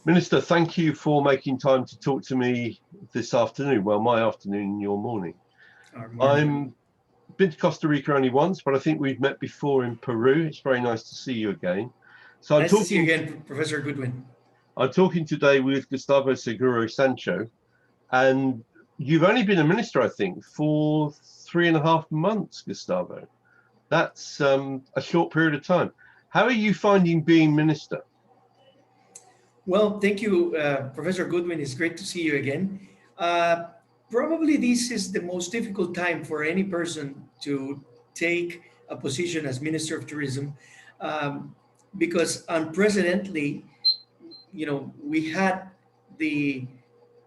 Minister, thank you for making time to talk to me this afternoon. Well, my afternoon, your morning. I'm been to Costa Rica only once, but I think we've met before in Peru. It's very nice to see you again. So nice to see you again, Professor Goodwin. I'm talking today with Gustavo Segura Sancho, and you've only been a minister, I think, for 3.5 months, Gustavo. That's a short period of time. How are you finding being minister? Well, thank you, Professor Goodwin. It's great to see you again. Probably this is the most difficult time for any person to take a position as Minister of Tourism, because unprecedentedly, we had the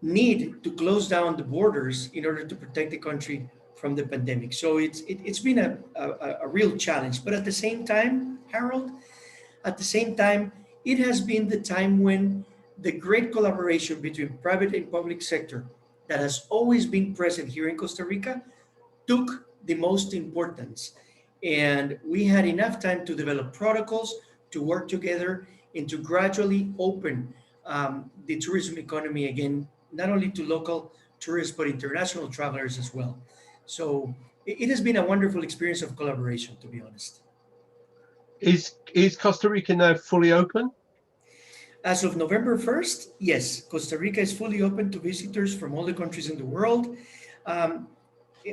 need to close down the borders in order to protect the country from the pandemic. So it's been a real challenge. But at the same time, Harold, at the same time, it has been the time when the great collaboration between private and public sector that has always been present here in Costa Rica took the most importance. And we had enough time to develop protocols, to work together, and to gradually open the tourism economy again, not only to local tourists, but international travelers as well. So it has been a wonderful experience of collaboration, to be honest. Is Costa Rica now fully open? As of November 1st, yes, Costa Rica is fully open to visitors from all the countries in the world. Um,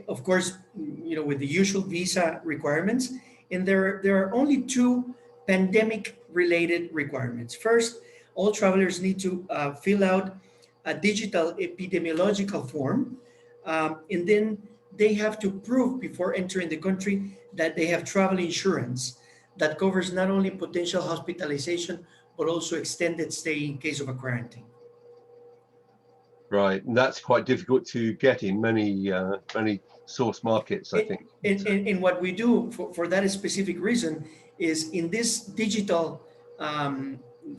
of course, with the usual visa requirements, and there are only two pandemic-related requirements. First, all travelers need to fill out a digital epidemiological form, and then they have to prove before entering the country that they have travel insurance that covers not only potential hospitalization but also extended stay in case of a quarantine. Right, and that's quite difficult to get in many source markets, I think. And what we do for that specific reason is in this digital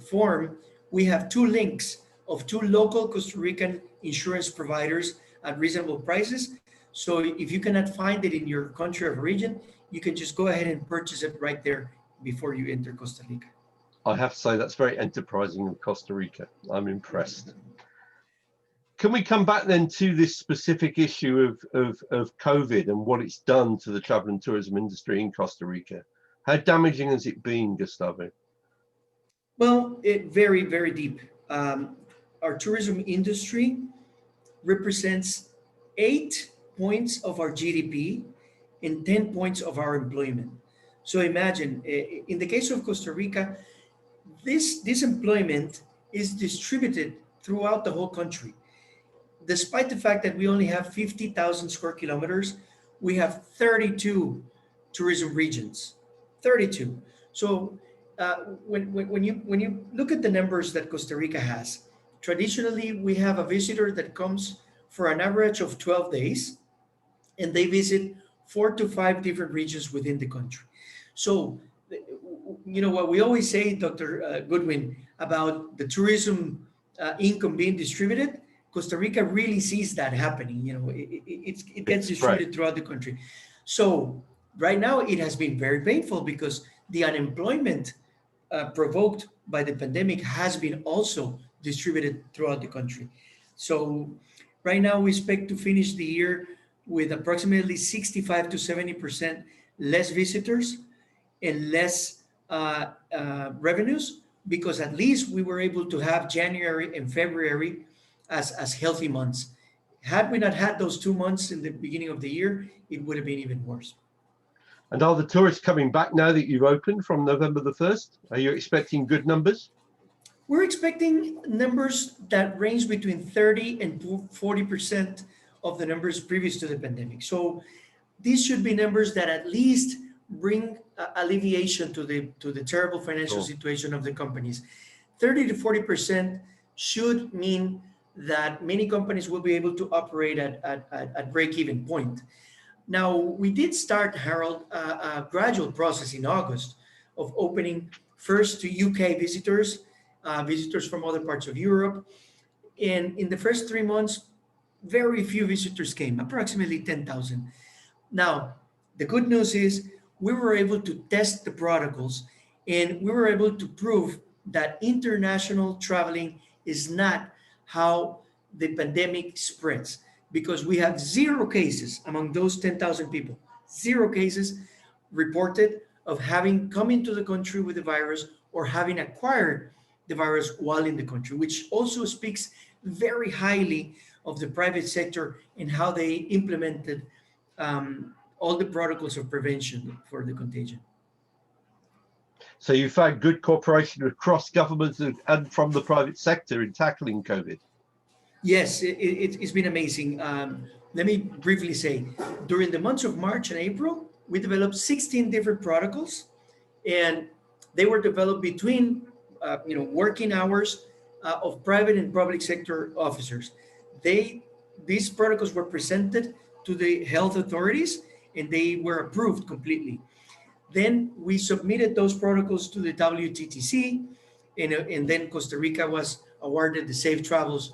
form, we have two links of two local Costa Rican insurance providers at reasonable prices. So if you cannot find it in your country of origin, you can just go ahead and purchase it right there before you enter Costa Rica. I have to say that's very enterprising in Costa Rica. I'm impressed. Can we come back then to this specific issue of COVID and what it's done to the travel and tourism industry in Costa Rica? How damaging has it been, Gustavo? Well, very, very deep. Our tourism industry represents 8 points of our GDP and 10 points of our employment. So imagine, in the case of Costa Rica, this employment is distributed throughout the whole country. Despite the fact that we only have 50,000 square kilometers, we have 32 tourism regions. 32. So when you look at the numbers that Costa Rica has, traditionally we have a visitor that comes for an average of 12 days, and they visit 4 to 5 different regions within the country. So, what we always say, Dr. Goodwin, about the tourism income being distributed, Costa Rica really sees that happening. It gets distributed Right. throughout the country. So right now it has been very painful because the unemployment provoked by the pandemic has been also distributed throughout the country. So right now we expect to finish the year with approximately 65 to 70% less visitors and less revenues, because at least we were able to have January and February as healthy months. Had we not had those 2 months in the beginning of the year, it would have been even worse. And are the tourists coming back now that you've opened from November the 1st? Are you expecting good numbers? We're expecting numbers that range between 30 and 40% of the numbers previous to the pandemic. So these should be numbers that at least bring alleviation to the terrible financial Sure. situation of the companies. 30 to 40% should mean that many companies will be able to operate at break-even point. Now, we did start, Harold, a gradual process in August of opening first to UK visitors, visitors from other parts of Europe. And in the first 3 months, very few visitors came, approximately 10,000. Now, the good news is we were able to test the protocols, and we were able to prove that international traveling is not how the pandemic spreads, because we have zero cases among those 10,000 people, zero cases reported of having come into the country with the virus or having acquired the virus while in the country, which also speaks very highly of the private sector and how they implemented all the protocols of prevention for the contagion. So you found good cooperation across governments and from the private sector in tackling COVID. Yes, it's been amazing. Let me briefly say, during the months of March and April, we developed 16 different protocols, and they were developed between, working hours of private and public sector officers. They These protocols were presented to the health authorities, and they were approved completely. Then we submitted those protocols to the WTTC, and then Costa Rica was awarded the Safe Travels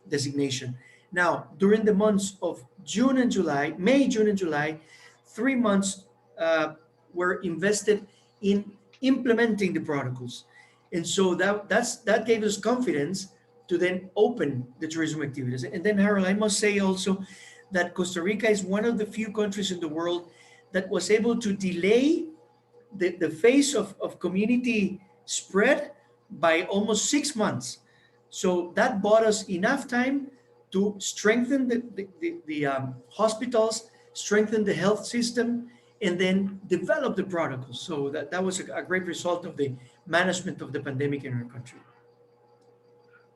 designation. Now, during the months of June and July, May, June, and July, 3 months uh, were invested in implementing the protocols. And so that gave us confidence to then open the tourism activities. And then, Harold, I must say also that Costa Rica is one of the few countries in the world that was able to delay the phase of community spread by almost 6 months. So that bought us enough time to strengthen the hospitals, strengthen the health system, and then develop the protocols. So that was a great result of the management of the pandemic in our country.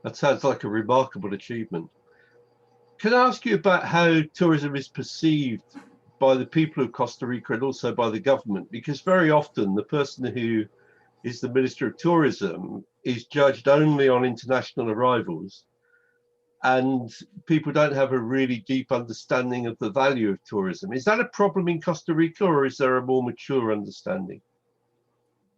That sounds like a remarkable achievement. Can I ask you about how tourism is perceived by the people of Costa Rica and also by the government? Because very often the person who is the Minister of Tourism is judged only on international arrivals, and people don't have a really deep understanding of the value of tourism. Is that a problem in Costa Rica, or is there a more mature understanding?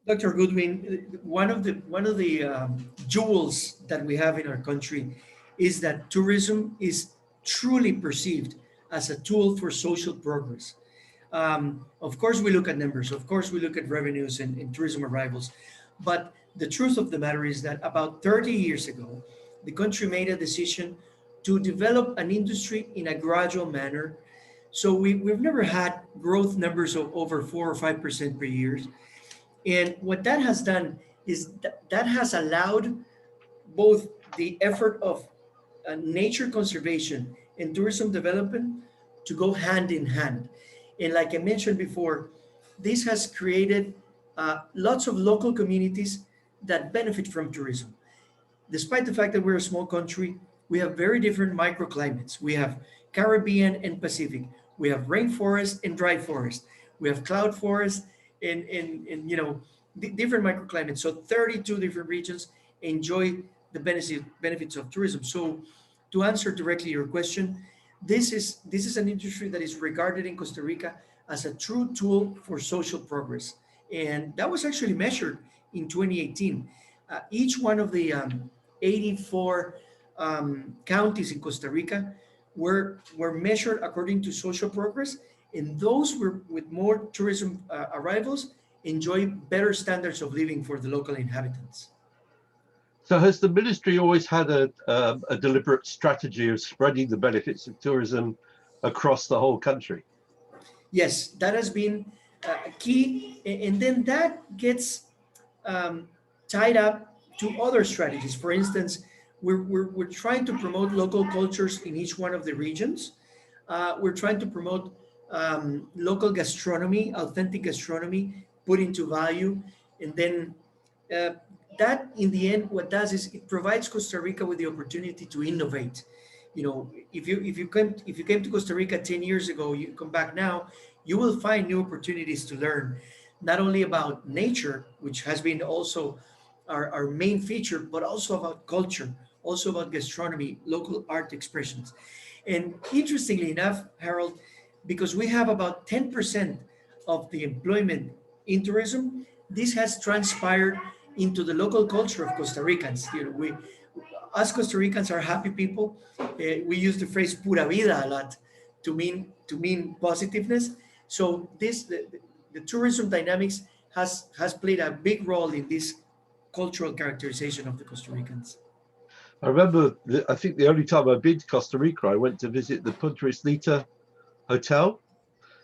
Dr. Goodwin, one of the jewels that we have in our country is that tourism is truly perceived as a tool for social progress. Of course, we look at numbers. Of course, we look at revenues and tourism arrivals. But the truth of the matter is that about 30 years ago, the country made a decision to develop an industry in a gradual manner. So we've never had growth numbers of over 4 or 5% per year. And what that has done is that has allowed both the effort of nature conservation and tourism development to go hand in hand. And like I mentioned before, this has created lots of local communities that benefit from tourism. Despite the fact that we're a small country, we have very different microclimates. We have Caribbean and Pacific. We have rainforest and dry forest. We have cloud forest and different microclimates. So 32 different regions enjoy the benefits of tourism. So to answer directly your question, this is an industry that is regarded in Costa Rica as a true tool for social progress, and that was actually measured in 2018. Each one of the 84 counties in Costa Rica were measured according to social progress, and those were with more tourism arrivals enjoy better standards of living for the local inhabitants. So has the ministry always had a deliberate strategy of spreading the benefits of tourism across the whole country? Yes, that has been key, and then that gets tied up to other strategies. For instance, we're trying to promote local cultures in each one of the regions. We're trying to promote local gastronomy, authentic gastronomy, put into value, and then uh, that in the end, what does is it provides Costa Rica with the opportunity to innovate. If you came to Costa Rica 10 years ago, you come back now, you will find new opportunities to learn, not only about nature, which has been also our main feature, but also about culture, also about gastronomy, local art expressions. And interestingly enough, Harold, because we have about 10% of the employment in tourism, this has transpired into the local culture of Costa Ricans. Us Costa Ricans are happy people. We use the phrase "Pura Vida" a lot to mean positiveness. So the tourism dynamics has played a big role in this cultural characterization of the Costa Ricans. I remember, I think the only time I've been to Costa Rica, I went to visit the Punta Hotel,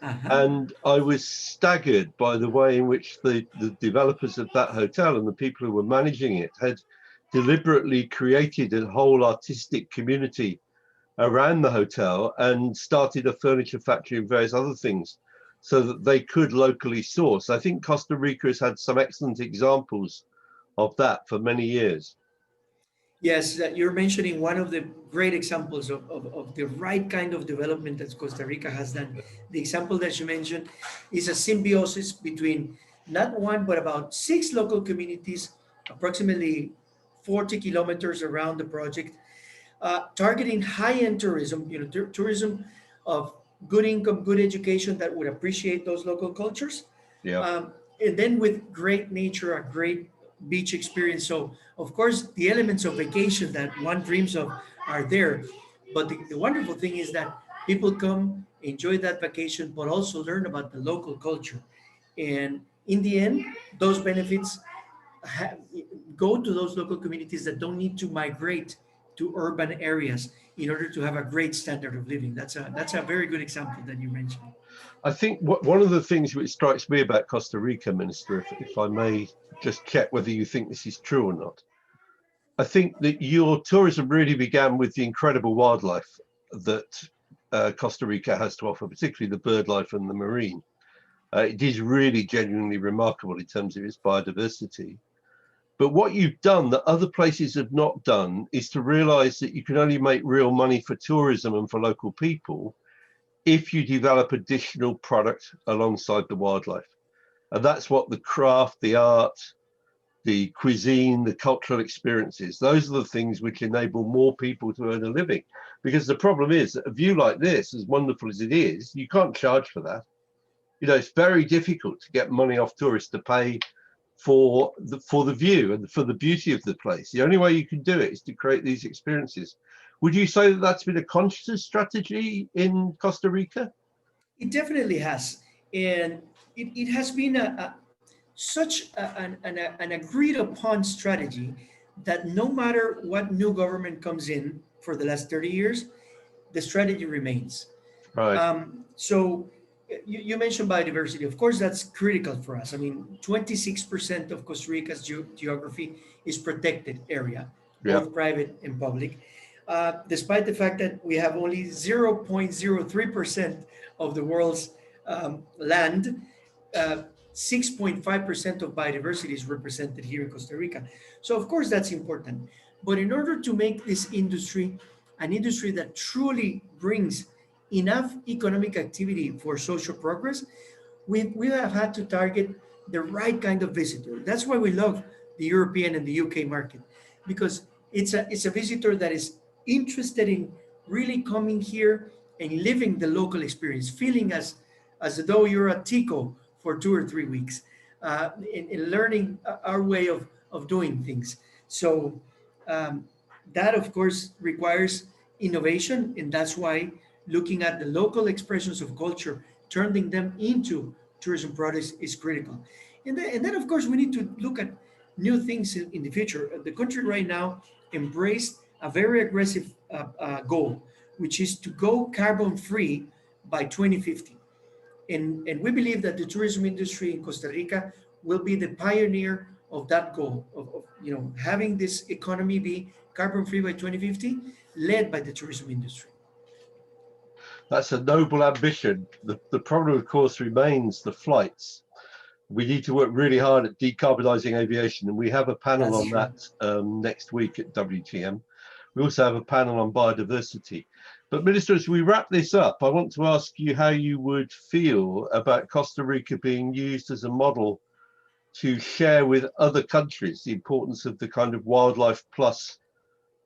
Uh-huh. and I was staggered by the way in which the developers of that hotel and the people who were managing it had deliberately created a whole artistic community around the hotel and started a furniture factory and various other things so that they could locally source. I think Costa Rica has had some excellent examples of that for many years. Yes, you're mentioning one of the great examples of the right kind of development that Costa Rica has done. The example that you mentioned is a symbiosis between not one, but about six local communities, approximately 40 kilometers around the project, targeting high-end tourism, tourism of good income, good education that would appreciate those local cultures, Yeah. and then with great nature, a great beach experience. So, of course, the elements of vacation that one dreams of are there. But the wonderful thing is that people come, enjoy that vacation, but also learn about the local culture. And in the end, those benefits ha- go to those local communities that don't need to migrate to urban areas in order to have a great standard of living. That's a very good example that you mentioned. I think one of the things which strikes me about Costa Rica, Minister, if I may just check whether you think this is true or not, I think that your tourism really began with the incredible wildlife that Costa Rica has to offer, particularly the bird life and the marine. It is really genuinely remarkable in terms of its biodiversity. But what you've done that other places have not done is to realize that you can only make real money for tourism and for local people if you develop additional product alongside the wildlife. And that's what the craft, the art, the cuisine, the cultural experiences, those are the things which enable more people to earn a living. Because the problem is that a view like this, as wonderful as it is, you can't charge for that. It's very difficult to get money off tourists to pay for the view and for the beauty of the place. The only way you can do it is to create these experiences. Would you say that that's been a conscious strategy in Costa Rica? It definitely has, and it has been such an agreed upon strategy that no matter what new government comes in for the last 30 years, the strategy remains. Right. So you mentioned biodiversity. Of course, that's critical for us. I mean, 26% of Costa Rica's geography is protected area, Yeah. both private and public. Despite the fact that we have only 0.03% of the world's land, 6.5% of biodiversity is represented here in Costa Rica. So, of course, that's important. But in order to make this industry an industry that truly brings enough economic activity for social progress, we have had to target the right kind of visitor. That's why we love the European and the UK market, because it's a visitor that is interested in really coming here and living the local experience, feeling as though you're a Tico for 2 or 3 weeks, in learning our way of doing things. So um, that, of course, requires innovation, and that's why looking at the local expressions of culture, turning them into tourism products is critical. And then, of course, we need to look at new things in the future. The country right now embraced a very aggressive goal, which is to go carbon free by 2050. And we believe that the tourism industry in Costa Rica will be the pioneer of that goal of having this economy be carbon free by 2050, led by the tourism industry. That's a noble ambition. The problem, of course, remains the flights. We need to work really hard at decarbonising aviation, and we have a panel That's on true. that next week at WTM. We also have a panel on biodiversity. But Minister, as we wrap this up, I want to ask you how you would feel about Costa Rica being used as a model to share with other countries the importance of the kind of wildlife plus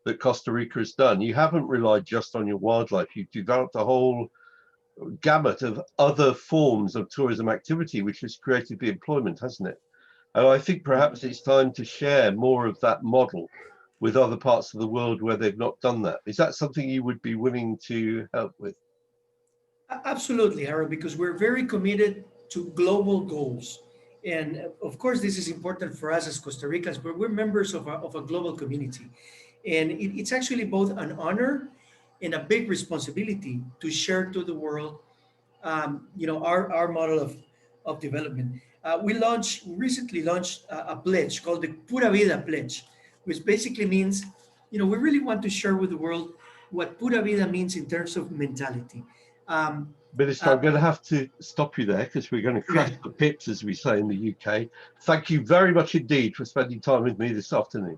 that Costa Rica has done. You haven't relied just on your wildlife. You've developed a whole gamut of other forms of tourism activity, which has created the employment, hasn't it? And I think perhaps it's time to share more of that model with other parts of the world where they've not done that. Is that something you would be willing to help with? Absolutely, Harold, because we're very committed to global goals. And of course, this is important for us as Costa Ricans, but we're members of a global community. And it's actually both an honor and a big responsibility to share to the world, our model of development. We recently launched a pledge called the Pura Vida Pledge, which basically means, we really want to share with the world what Pura Vida means in terms of mentality. Um, Minister, uh, I'm going to have to stop you there because we're going to crash okay. the pips, as we say in the UK. Thank you very much indeed for spending time with me this afternoon.